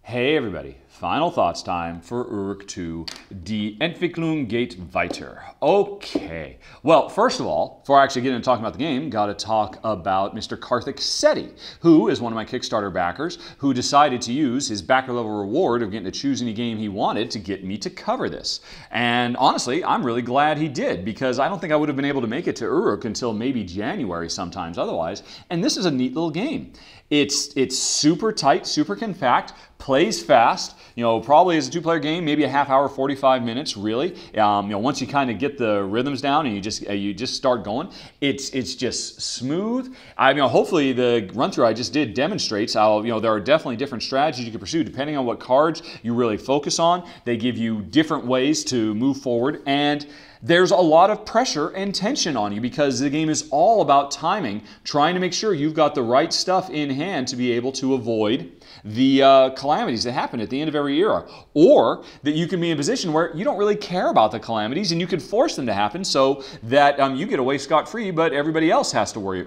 Hey everybody, final thoughts time for Uruk 2, Die Entwicklung geht weiter. Okay, well, first of all, before I actually get into talking about the game, gotta talk about Mr. Karthik Sethi, who is one of my Kickstarter backers, who decided to use his backer level reward of getting to choose any game he wanted to get me to cover this. And honestly, I'm really glad he did, because I don't think I would have been able to make it to Uruk until maybe January sometimes otherwise, and this is a neat little game. It's super tight, super compact, plays fast. You know, probably as a two-player game, maybe a half hour, 45 minutes, really. Once you kind of get the rhythms down and you just start going, it's just smooth. Hopefully the run-through I just did demonstrates how, there are definitely different strategies you can pursue depending on what cards you really focus on. They give you different ways to move forward, and there's a lot of pressure and tension on you because the game is all about timing, trying to make sure you've got the right stuff in hand to be able to avoid the calamities that happen at the end of every era, or that you can be in a position where you don't really care about the calamities and you can force them to happen so that you get away scot-free, but everybody else has to worry.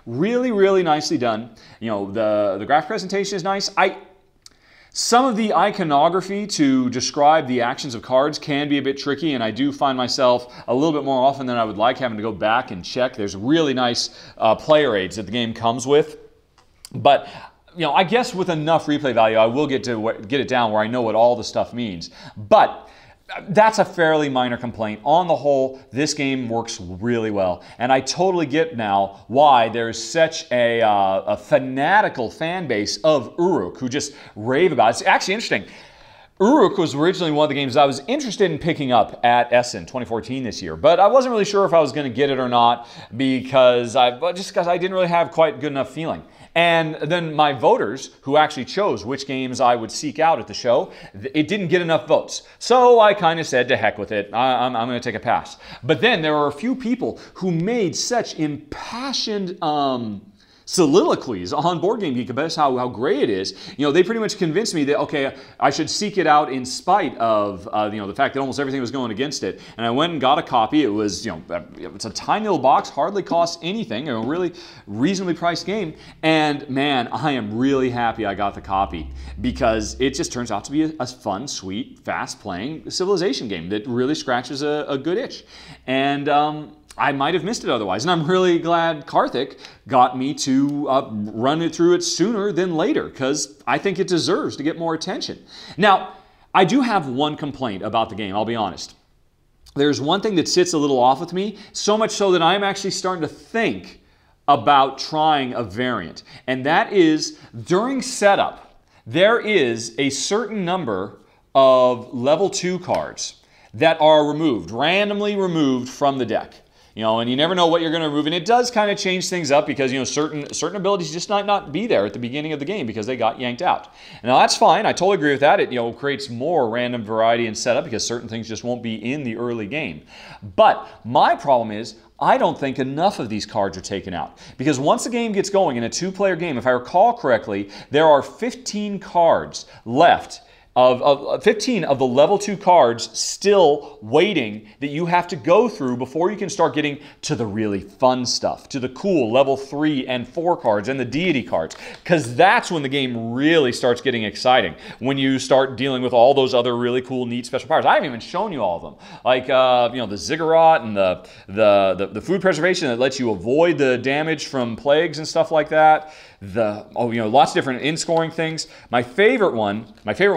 Really, really nicely done. The graphic presentation is nice. Some of the iconography to describe the actions of cards can be a bit tricky, and I do find myself a little bit more often than I would like having to go back and check. There's really nice player aids that the game comes with, but I guess with enough replay value, I will get it down where I know what all the stuff means. But that's a fairly minor complaint. On the whole, this game works really well. And I totally get now why there's such a fanatical fan base of Uruk who just rave about it. It's actually interesting. Uruk was originally one of the games I was interested in picking up at Essen 2014 this year, but I wasn't really sure if I was going to get it or not because I didn't really have quite good enough feeling. And then my voters, who actually chose which games I would seek out at the show, it didn't get enough votes. So I kind of said, to heck with it, I'm going to take a pass. But then there were a few people who made such impassioned soliloquies on Board Game Geek about how great it is. They pretty much convinced me that, okay, I should seek it out in spite of the fact that almost everything was going against it. And I went and got a copy. It was, it's a tiny little box, hardly costs anything, a really reasonably priced game. And man, I am really happy I got the copy because it just turns out to be a fun, sweet, fast-playing civilization game that really scratches a good itch. And I might have missed it otherwise, and I'm really glad Karthik got me to run it through it sooner than later, because I think it deserves to get more attention. Now, I do have one complaint about the game, I'll be honest. There's one thing that sits a little off with me, so much so that I'm actually starting to think about trying a variant, and that is, during setup, there is a certain number of level 2 cards that are removed, randomly removed from the deck. And you never know what you're going to remove, and it does kind of change things up because certain abilities just might not be there at the beginning of the game because they got yanked out. Now that's fine. I totally agree with that. It creates more random variety in setup because certain things just won't be in the early game. But my problem is I don't think enough of these cards are taken out because once the game gets going in a two-player game, if I recall correctly, there are 15 cards left. 15 of the level 2 cards still waiting that you have to go through before you can start getting to the really fun stuff, to the cool level 3 and 4 cards and the deity cards, because that's when the game really starts getting exciting, when you start dealing with all those other really cool, neat special powers. I haven't even shown you all of them, like the ziggurat and the food preservation that lets you avoid the damage from plagues and stuff like that. Lots of different in-scoring things. My favorite one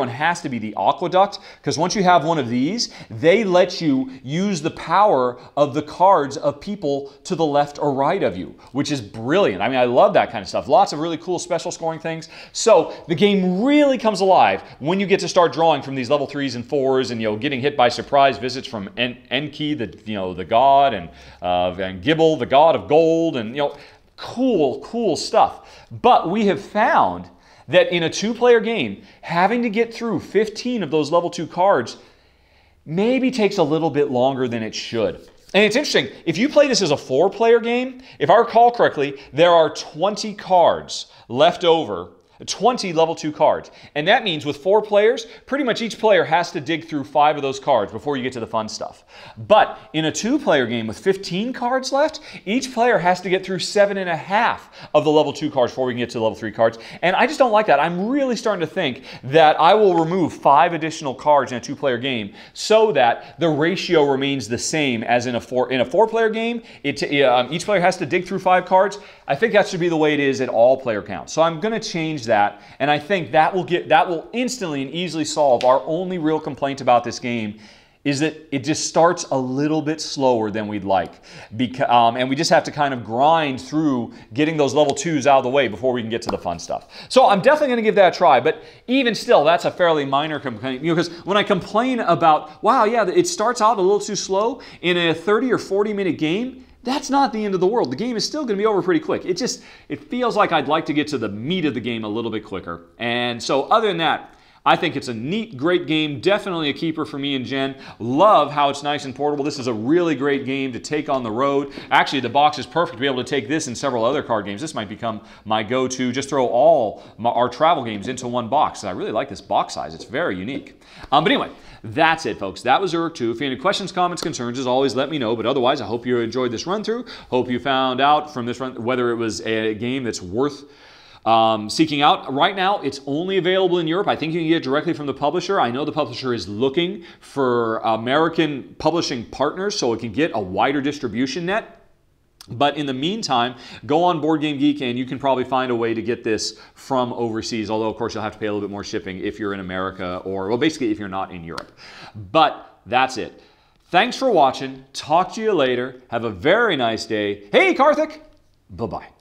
has to be the aqueduct, because once you have one of these, they let you use the power of the cards of people to the left or right of you, which is brilliant. I love that kind of stuff. Lots of really cool special scoring things. So the game really comes alive when you get to start drawing from these level 3s and 4s and getting hit by surprise visits from Enki, the god, and Gibble, the god of gold, and cool stuff. But we have found that in a two-player game, having to get through 15 of those level 2 cards maybe takes a little bit longer than it should. And it's interesting, if you play this as a 4-player game, if I recall correctly, there are 20 cards left over 20 level 2 cards. And that means with 4 players, pretty much each player has to dig through 5 of those cards before you get to the fun stuff. But in a 2-player game with 15 cards left, each player has to get through 7.5 of the level 2 cards before we can get to the level 3 cards. And I just don't like that. I'm really starting to think that I will remove 5 additional cards in a 2-player game so that the ratio remains the same as in a 4-player game. Each player has to dig through 5 cards. I think that should be the way it is at all player counts. So I'm going to change that, and I think that will instantly and easily solve our only real complaint about this game, is that it just starts a little bit slower than we'd like. And we just have to kind of grind through getting those level 2s out of the way before we can get to the fun stuff. So I'm definitely going to give that a try, but even still, that's a fairly minor complaint. Because when I complain about, wow, yeah, it starts out a little too slow in a 30 or 40-minute game, that's not the end of the world. The game is still going to be over pretty quick. It feels like I'd like to get to the meat of the game a little bit quicker. And so other than that, I think it's a neat, great game. Definitely a keeper for me and Jen. Love how it's nice and portable. This is a really great game to take on the road. Actually, the box is perfect to be able to take this and several other card games. This might become my go-to. Just throw all our travel games into one box. I really like this box size. It's very unique. But anyway, that's it, folks. That was Uruk 2. If you have any questions, comments, concerns, as always, let me know. But otherwise, I hope you enjoyed this run-through. Hope you found out from this run whether it was a game that's worth seeking out. Right now, it's only available in Europe. I think you can get it directly from the publisher. I know the publisher is looking for American publishing partners so it can get a wider distribution net. But in the meantime, go on Board Game Geek and you can probably find a way to get this from overseas. Although, of course, you'll have to pay a little bit more shipping if you're in America or, well, basically if you're not in Europe. But that's it. Thanks for watching. Talk to you later. Have a very nice day. Hey, Karthik. Bye-bye.